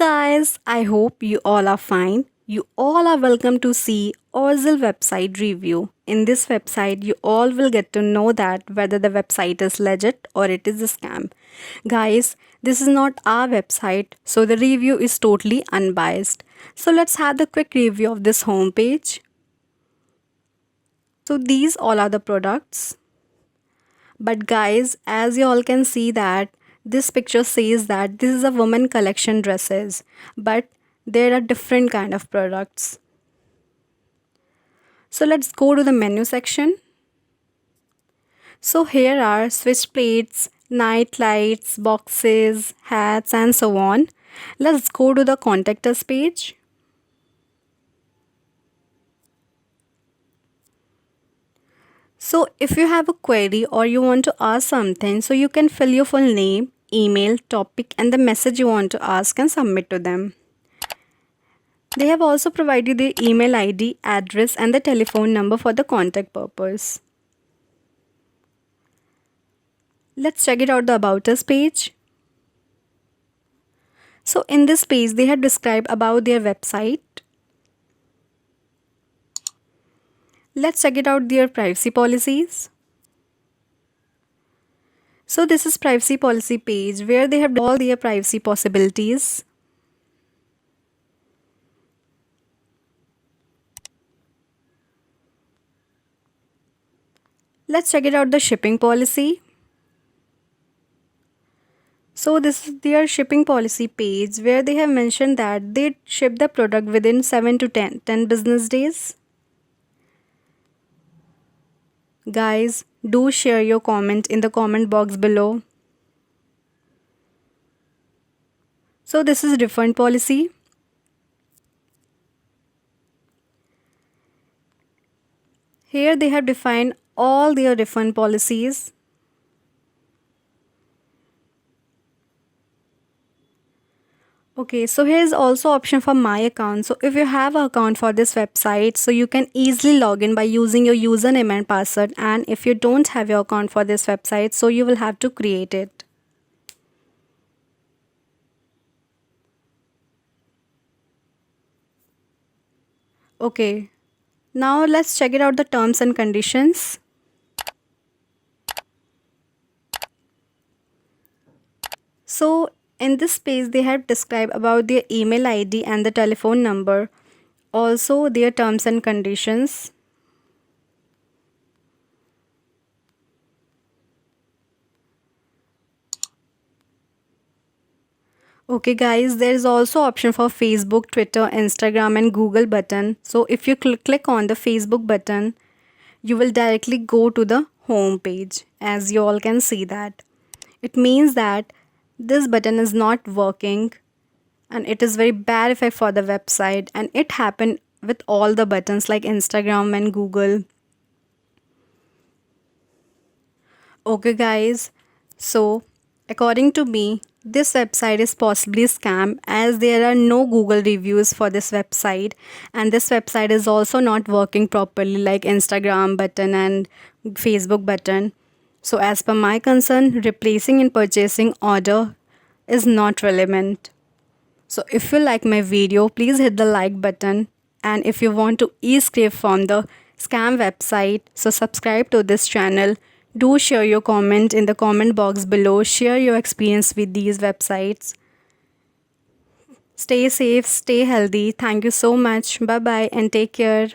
guys, I hope you all are fine. You all are welcome to see Orzil website review. In this website, you all will get to know that whether the website is legit or it is a scam. Guys, this is not our website, so the review is totally unbiased. So let's have the quick review of this homepage. So these all are the products. But guys, as you all can see that this picture says that this is a woman collection dresses, but there are different kind of products. So let's go to the menu section. So here are switch plates, night lights, boxes, hats and so on. Let's go to the contact us page. So if you have a query or you want to ask something, so you can fill your full name, email, topic and the message you want to ask and submit to them. They have also provided the email ID, address and the telephone number for the contact purpose. Let's check it out the About Us page. So in this page, they have described about their website. Let's check it out their privacy policies. So this is privacy policy page where they have all their privacy possibilities. Let's check it out the shipping policy. So this is their shipping policy page where they have mentioned that they ship the product within 7 to 10 business days. Guys, do share your comment in the comment box below. So this is refund policy. Here they have defined all their refund policies. Okay, so here is also option for my account. So if you have an account for this website, so you can easily log in by using your username and password. And if you don't have your account for this website, so you will have to create it. Okay, now let's check it out the terms and conditions. So in this page, they have described about their email ID and the telephone number, also their terms and conditions. Okay guys, there is also option for Facebook, Twitter, Instagram and Google button. So if you click on the Facebook button, you will directly go to the home page, as you all can see that. It means that this button is not working and it is very bad effect for the website, and it happened with all the buttons like Instagram and Google. Okay guys, so according to me, this website is possibly scam as there are no Google reviews for this website, and this website is also not working properly like Instagram button and Facebook button. So as per my concern, replacing in purchasing order is not relevant. So if you like my video, please hit the like button, and if you want to escape from the scam website, so subscribe to this channel. Do share your comment in the comment box below. Share your experience with these websites. Stay safe, stay healthy. Thank you so much. Bye bye and take care.